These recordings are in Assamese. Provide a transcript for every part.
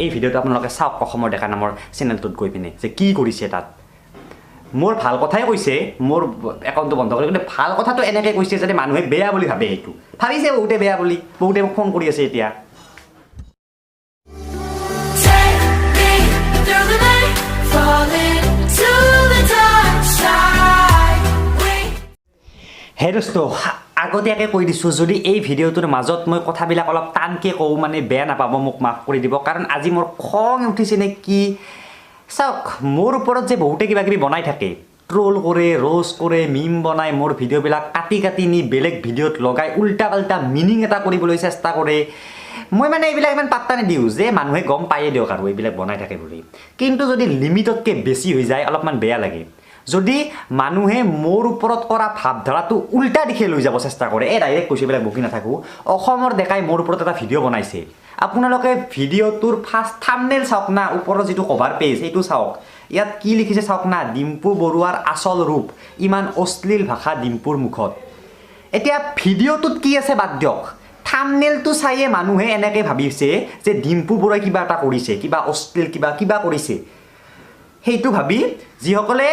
এই ভিডিওটো আপোনালোকে চাওক অসমৰ ডেকা নামৰ চেনেলটোত গৈ পিনে যে কি কৰিছে তাত মোৰ ভাল কথাই কৈছে মোৰ একাউণ্টটো বন্ধ কৰি কিন্তু ভাল কথাটো এনেকৈ কৈছে যাতে মানুহে বেয়া বুলি ভাবে এইটো ভাবিছে বহুতে বেয়া বুলি বহুতে মোক ফোন কৰি আছে এতিয়া হে দোস্ত আগতীয়াকৈ কৈ দিছোঁ যদি এই ভিডিঅ'টোৰ মাজত মই কথাবিলাক অলপ টানকৈ কওঁ মানে বেয়া নাপাব মোক মাফ কৰি দিব কাৰণ আজি মোৰ খং উঠিছে নে কি চাওক মোৰ ওপৰত যে বহুতে কিবা কিবি বনাই থাকে ট্ৰল কৰে ৰ'ষ্ট কৰে মিম বনাই মোৰ ভিডিঅ'বিলাক কাটি কাটি নি বেলেগ ভিডিঅ'ত লগাই উল্টা পাল্টা মিনিং এটা কৰিবলৈ চেষ্টা কৰে মই মানে এইবিলাক ইমান পাত্তা নিদিওঁ যে মানুহে গম পায়ে দিয়ক আৰু এইবিলাক বনাই থাকে বুলি কিন্তু যদি লিমিটতকৈ বেছি হৈ যায় অলপমান বেয়া লাগে যদি মানুহে মোৰ ওপৰত কৰা ভাৱধাৰাটো উল্টা দিশে লৈ যাব চেষ্টা কৰে ডাইৰেক্ট কৈছে এইবিলাক বকি নাথাকোঁ অসমৰ ডেকাই মোৰ ওপৰত এটা ভিডিঅ' বনাইছে আপোনালোকে ভিডিঅ'টোৰ ফাৰ্ষ্ট থাম্বনেইল চাওক না ওপৰৰ যিটো কভাৰ পেজ সেইটো চাওক ইয়াত কি লিখিছে চাওক না ডিম্পু বৰুৱাৰ আচল ৰূপ ইমান অশ্লীল ভাষা ডিম্পুৰ মুখত এতিয়া ভিডিঅ'টোত কি আছে বাদ দিয়ক থাম্বনেইলটো চাইয়ে মানুহে এনেকৈ ভাবিছে যে ডিম্পু বৰুৱাই কিবা এটা কৰিছে কিবা অশ্লীল কিবা কৰিছে সেইটো ভাবি যিসকলে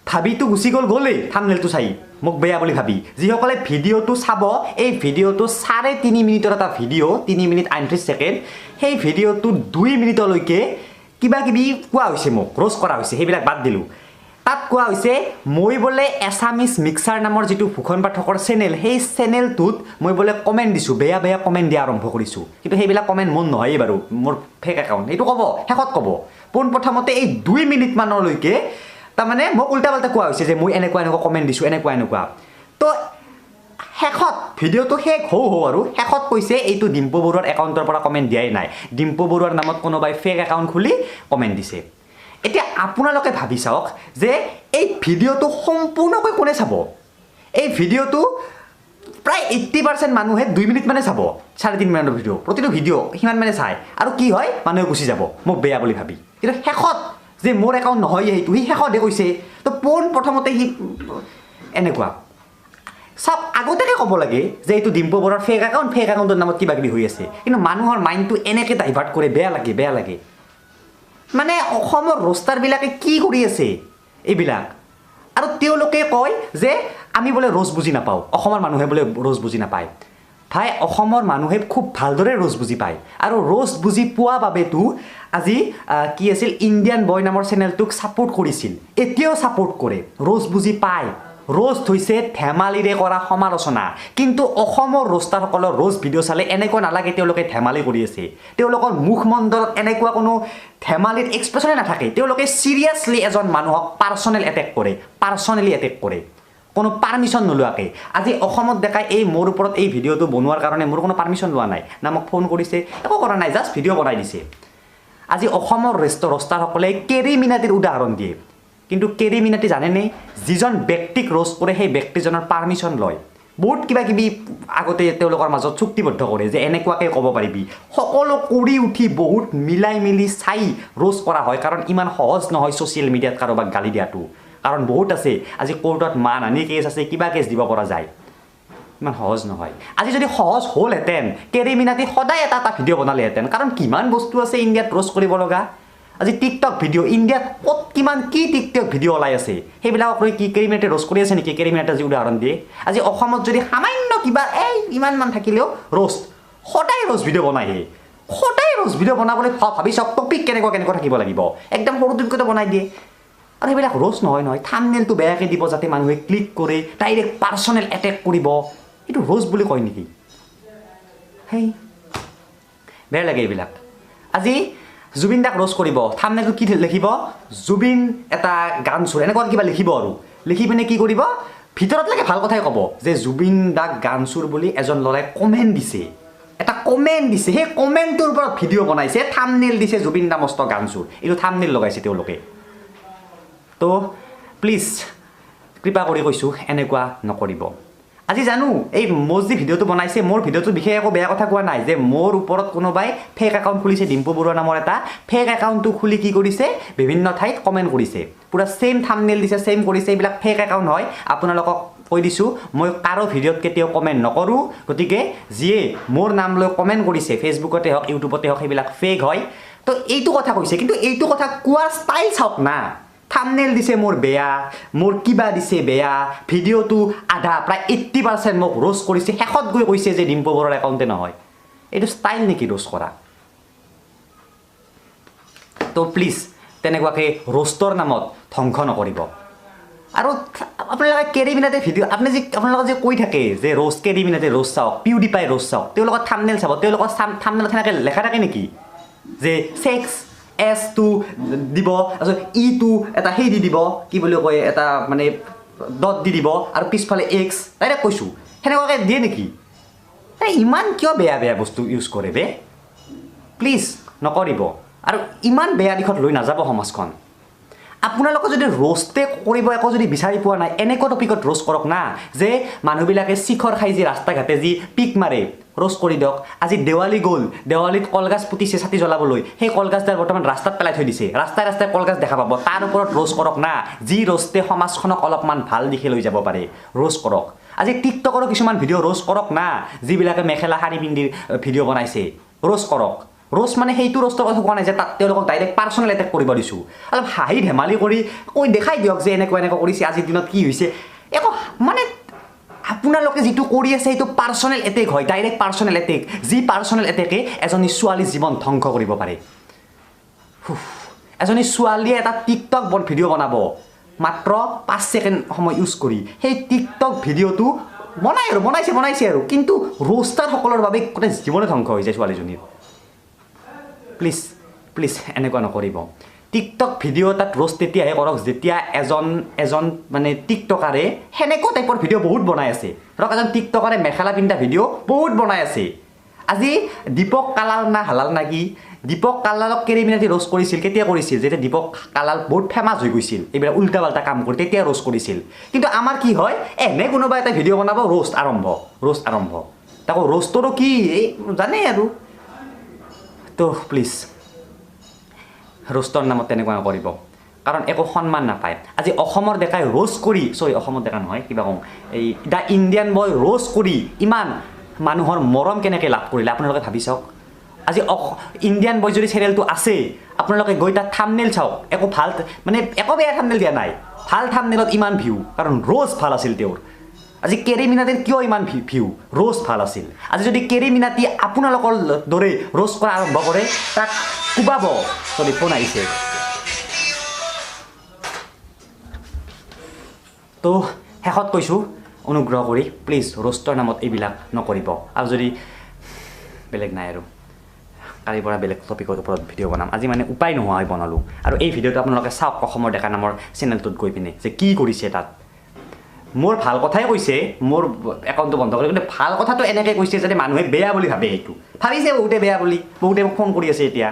ভাবিটো গুচি গ'লেই থাম্বনেইলটো চাই মোক বেয়া বুলি ভাবি যিসকলে ভিডিঅ'টো চাব এই ভিডিঅ'টো 3.5 মিনিটৰ এটা ভিডিঅ' 3 মিনিট 38 ছেকেণ্ড সেই ভিডিঅ'টো 2 মিনিটলৈকে কিবা কিবি কোৱা হৈছে মোক ৰ'ষ্ট কৰা হৈছে সেইবিলাক বাদ দিলোঁ তাত কোৱা হৈছে মই বোলে এছামিছ মিক্সাৰ নামৰ যিটো ভূষণ পাঠকৰ চেনেল সেই চেনেলটোত মই বোলে কমেণ্ট দিছোঁ বেয়া বেয়া কমেণ্ট দিয়া আৰম্ভ কৰিছোঁ কিন্তু সেইবিলাক কমেণ্ট মোৰ নহয়েই বাৰু মোৰ ফেক একাউণ্ট এইটো ক'ব শেষত ক'ব পোনপ্ৰথমতে এই 2 মিনিটমানলৈকে তাৰমানে মোক উল্টা পাল্টা কোৱা হৈছে যে মই এনেকুৱা কমেণ্ট দিছোঁ এনেকুৱা তো শেষত ভিডিঅ'টো শেষ হওঁ আৰু শেষত কৈছে এইটো ডিম্পু বৰুৱাৰ একাউণ্টৰ পৰা কমেণ্ট দিয়াই নাই ডিম্পু বৰুৱাৰ নামত কোনোবাই ফেক একাউণ্ট খুলি কমেণ্ট দিছে এতিয়া আপোনালোকে ভাবি চাওক যে এই ভিডিঅ'টো সম্পূৰ্ণকৈ কোনে চাব এই ভিডিঅ'টো প্ৰায় 80% মানুহে 2 মিনিট মানে চাব 3.5 মিনিটৰ ভিডিঅ' প্ৰতিটো ভিডিঅ' সিমান মানে চায় আৰু কি হয় মানুহে গুচি যাব মোক বেয়া বুলি ভাবি কিন্তু শেষত যে মোৰ একাউণ্ট নহয় সেইটো সি শেষতে কৈছে তো পোনপ্ৰথমতে সি এনেকুৱা চাওক আগতীয়াকৈ ক'ব লাগে যে এইটো ডিম্পু বৰুৱাৰ ফেক একাউণ্টৰ নামত কিবা কিবি হৈ আছে কিন্তু মানুহৰ মাইণ্ডটো এনেকৈ ডাইভাৰ্ট কৰে বেয়া লাগে মানে অসমৰ ৰোষ্টাৰবিলাকে কি কৰি আছে এইবিলাক আৰু তেওঁলোকে কয় যে আমি বোলে ৰ'ষ্ট বুজি নাপাওঁ অসমৰ মানুহে বোলে ৰ'ষ্ট বুজি নাপায় ভাই অসমৰ মানুহে খুব ভালদৰে ৰ'ষ্ট বুজি পায় আৰু ৰ'ষ্ট বুজি পোৱা বাবেতো আজি কি আছিল ইণ্ডিয়ান বয় নামৰ চেনেলটোক ছাপোৰ্ট কৰিছিল এতিয়াও ছাপোৰ্ট কৰে ৰ'ষ্ট বুজি পায় ৰ'ষ্ট হৈছে ধেমালিৰে কৰা সমালোচনা কিন্তু অসমৰ ৰোষ্টাৰসকলৰ ৰ'ষ্ট ভিডিঅ' চালে এনেকুৱা নালাগে তেওঁলোকে ধেমালি কৰি আছে তেওঁলোকৰ মুখমণ্ডলত এনেকুৱা কোনো ধেমালিৰ এক্সপ্ৰেছনে নাথাকে তেওঁলোকে চিৰিয়াছলি এজন মানুহক পাৰ্চনেলি এটেক কৰে কোনো পাৰ্মিশ্যন নোলোৱাকৈ আজি অসমত দেখাই এই মোৰ ওপৰত এই ভিডিঅ'টো বনোৱাৰ কাৰণে মোৰ কোনো পাৰ্মিশ্যন লোৱা নাই না মোক ফোন কৰিছে একো কৰা নাই জাষ্ট ভিডিঅ' বনাই দিছে আজি অসমৰ ৰোষ্টাৰসকলে কেৰি মিনাটিৰ উদাহৰণ দিয়ে কিন্তু কেৰি মিনাটি জানেনে যিজন ব্যক্তিক ৰ'ষ্ট কৰে সেই ব্যক্তিজনৰ পাৰ্মিশ্যন লয় বহুত কিবা কিবি আগতে তেওঁলোকৰ মাজত চুক্তিবদ্ধ কৰে যে এনেকুৱাকৈ ক'ব পাৰিবি সকলো কৰি উঠি বহুত মিলাই মিলি চাই ৰ'ষ্ট কৰা হয় কাৰণ ইমান সহজ নহয় ছ'চিয়েল মিডিয়াত কাৰোবাক গালি দিয়াটো কাৰণ বহুত আছে আজি কোৰ্টত মানহানি কেছ আছে কিবা কেছ দিব পৰা যায় ইমান সহজ নহয় আজি যদি সহজ হ'লহেঁতেন কেৰি মিনাটি সদায় এটা ভিডিঅ' বনালেহেঁতেন কাৰণ কিমান বস্তু আছে ইণ্ডিয়াত ৰ'ষ্ট কৰিব লগা আজি টিকটক ভিডিঅ' ইণ্ডিয়াত ক'ত কিমান কি টিকটক ভিডিঅ' ওলাই আছে সেইবিলাকক লৈ কি কেৰি মিনাটে ৰ'ষ্ট কৰি আছে নেকি কেৰি মিনাটে আজি উদাহৰণ দিয়ে আজি অসমত যদি সামান্য কিবা ইমানমান থাকিলেও সদায় ৰ'ষ্ট ভিডিঅ' বনাইহে সদায় ৰ'ষ্ট ভিডিঅ' বনাবলৈ ভাবি চাওক টপিক কেনেকুৱা থাকিব লাগিব একদম সৰু টপিকতে বনাই দিয়ে আৰু সেইবিলাক ৰ'ষ্ট নহয় থাম্বনেইলটো বেয়াকৈ দিব যাতে মানুহে ক্লিক কৰে ডাইৰেক্ট পাৰ্চনেল এটেক কৰিব এইটো ৰ'ষ্ট বুলি কয় নেকি হেই বেয়া লাগে এইবিলাক আজি জুবিন দাক ৰ'ষ্ট কৰিব থাম্বনেইলটো কি লিখিব জুবিন এটা গান চোৰ এনেকুৱা কিবা লিখিব আৰু লিখি পিনে কি কৰিব ভিতৰত লাগে ভাল কথাই ক'ব যে জুবিন দাক গান চোৰ বুলি এজন ল'ৰাই কমেণ্ট দিছে সেই কমেণ্টটোৰ ওপৰত ভিডিঅ' বনাইছে থাম্বনেইল দিছে জুবিন দা মস্ত গান চোৰ এইটো থাম্বনেইল লগাইছে তেওঁলোকে তো প্লিজ কৃপা কৰি কৈছোঁ এনেকুৱা নকৰিব আজি জানো এই মোৰ যি ভিডিঅ'টো বনাইছে মোৰ ভিডিঅ'টোৰ বিষয়ে একো বেয়া কথা কোৱা নাই যে মোৰ ওপৰত কোনোবাই ফেক একাউণ্ট খুলিছে ডিম্পু বৰুৱা নামৰ এটা ফেক একাউণ্টটো খুলি কি কৰিছে বিভিন্ন ঠাইত কমেণ্ট কৰিছে পুৰা ছেইম থাম্বনেইল দিছে ছেইম কৰিছে এইবিলাক ফেক একাউণ্ট হয় আপোনালোকক কৈ দিছোঁ মই কাৰো ভিডিঅ'ত কেতিয়াও কমেণ্ট নকৰোঁ গতিকে যিয়ে মোৰ নাম লৈ কমেণ্ট কৰিছে ফেচবুকতে হওক ইউটিউবতে হওক সেইবিলাক ফেক হয় তো এইটো কথা কৈছে কিন্তু এইটো কথা কোৱাৰ ষ্টাইল চাওক না থাম্বনেল দিছে মোৰ বেয়া মোৰ কিবা দিছে বেয়া ভিডিঅ'টো আধা প্ৰায় 80% মোক ৰোষ্ট কৰিছে শেষত গৈ কৈছে যে ডিম্পু বৰুৱাৰ একাউণ্টে নহয় এইটো ষ্টাইল নেকি ৰোষ্ট কৰা তো প্লিজ তেনেকুৱাকৈ ৰোষ্টৰ নামত ধ্বংস নকৰিব আৰু আপোনালোকে কেৰিমিনাতে ভিডিঅ' আপোনালোকে যে কৈ থাকে যে ৰোষ্ট কেৰিমিনাতে ৰোষ্ট চাওক পিউডিপাই ৰোষ্ট চাওক তেওঁলোকৰ থাম্বনেল চাব তেওঁলোকৰ থাম্বনেলত সেনেকৈ লেখা থাকে নেকি যে ছেক্স এছটো দিব তাৰপিছত ইটো এটা সেই দি দিব কি বুলি কয় এটা মানে ডট দি দিব আৰু পিছফালে এক্স ডাইৰেক্ট কৈছোঁ সেনেকুৱাকৈ দিয়ে নেকি ইমান কিয় বেয়া বেয়া বস্তু ইউজ কৰে বে প্লিজ নকৰিব আৰু ইমান বেয়া দিশত লৈ নাযাব সমাজখন আপোনালোকে যদি ৰোষ্টে কৰিব একো যদি বিচাৰি পোৱা নাই এনেকুৱা টপিকত ৰোষ্ট কৰক না যে মানুহবিলাকে শিখৰ খাই যি ৰাস্তা ঘাটে যি পিক মাৰে ৰোষ্ট কৰি দিয়ক আজি দেৱালী গ'ল দেৱালীত কলগাছ পুতিছে ছাতি জ্বলাবলৈ সেই কলগাছডাল বৰ্তমান ৰাস্তাত পেলাই থৈ দিছে ৰাস্তাই ৰাস্তাই কলগাছ দেখা পাব তাৰ ওপৰত ৰোষ্ট কৰক না যি ৰোষ্টে সমাজখনক অলপমান ভাল দিশে লৈ যাব পাৰে ৰোষ্ট কৰক আজি টিকটকৰো কিছুমান ভিডিঅ' ৰোষ্ট কৰক না যিবিলাকে মেখেলা শাৰী পিন্ধি ভিডিঅ' বনাইছে ৰোষ্ট কৰক ৰোষ্ট মানে সেইটো ৰোষ্টৰ কথা কোৱা নাই যে তাত তেওঁলোকক ডাইৰেক্ট পাৰ্চনেল এটেক কৰিব দিছোঁ অলপ হাঁহি ধেমালি কৰি কৈ দেখাই দিয়ক যে এনেকুৱা কৰিছে আজিৰ দিনত কি হৈছে একো মানে আপোনালোকে যিটো কৰি আছে সেইটো পাৰ্চনেল এটেক হয় ডাইৰেক্ট পাৰ্চনেল এটেক যি পাৰ্চনেল এটেকে এজনী ছোৱালীৰ জীৱন ধ্বংস কৰিব পাৰে এজনী ছোৱালীয়ে এটা টিকটক ভিডিঅ' বনাব মাত্ৰ 5 ছেকেণ্ড সময় ইউজ কৰি সেই টিকটক ভিডিঅ'টো বনাইছে আৰু কিন্তু ৰোষ্টাৰসকলৰ বাবে গোটেই জীৱনে ধ্বংস হৈ যায় ছোৱালীজনীৰ প্লিজ এনেকুৱা নকৰিব টিকটক ভিডিঅ' তাত ৰোষ্ট তেতিয়াহে কৰক যেতিয়া এজন মানে টিকটকাৰে সেনেকুৱা টাইপৰ ভিডিঅ' বহুত বনাই আছে ধৰক এজন টিকটকাৰে মেখেলা পিন্ধা ভিডিঅ' বহুত বনাই আছে আজি দীপক কালাল না হালাল না কি দীপক কালালক কেৰিমিনাটি ৰোষ্ট কৰিছিল কেতিয়া কৰিছিল যেতিয়া দীপক কালাল বহুত ফেমাছ হৈ গৈছিল এইবিলাক উল্টা পাল্টা কাম কৰি তেতিয়া ৰোষ্ট কৰিছিল কিন্তু আমাৰ কি হয় এনে কোনোবা এটা ভিডিঅ' বনাব ৰোষ্ট আৰম্ভ তাকো ৰোষ্টৰো কি জানে আৰু তো প্লিজ ৰোষ্টৰ নামত তেনেকুৱা নকৰিব কাৰণ একো সন্মান নাপায় আজি অসমৰ ডেকাই ৰোষ্ট কৰি অসমৰ ডেকা নহয় কিবা কওঁ এই দ্য ইণ্ডিয়ান বয় ৰোষ্ট কৰি ইমান মানুহৰ মৰম কেনেকৈ লাভ কৰিলে আপোনালোকে ভাবি চাওক আজি ইণ্ডিয়ান বয় যদি চেনেলটো আছে আপোনালোকে গৈ তাত থাম্বনেল চাওক একো ভাল মানে একো বেয়া থাম্বনেল দিয়া নাই ভাল থাম্বনেলত ইমান ভিউ কাৰণ ৰোষ্ট ভাল আছিল তেওঁৰ আজি কেৰিমিনাটিৰ কিয় ইমান ভিউ ৰোষ্ট ভাল আছিল আজি যদি কেৰিমিনাটি আপোনালোকৰ দৰে ৰোষ্ট কৰা আৰম্ভ কৰে তাক কোবাব যদি ফোন আহিছে তো শেষত কৈছোঁ অনুগ্ৰহ কৰি প্লিজ ৰোষ্টৰ নামত এইবিলাক নকৰিব আৰু যদি বেলেগ নাই আৰু কালিৰ পৰা বেলেগ টপিকৰ ওপৰত ভিডিঅ' বনাম আজি মানে উপায় নোহোৱা হৈ বনালোঁ আৰু এই ভিডিঅ'টো আপোনালোকে চাওক অসমৰ ডেকা নামৰ চেনেলটোত গৈ পিনে যে কি কৰিছে তাত মোৰ ভাল কথাই কৈছে মোৰ একাউণ্টটো বন্ধ কৰি কিন্তু ভাল কথাটো এনেকৈ কৈছে যাতে মানুহে বেয়া বুলি ভাবে এইটো ভাবিছে বহুতে বেয়া বুলি বহুতে মোক ফোন কৰি আছে এতিয়া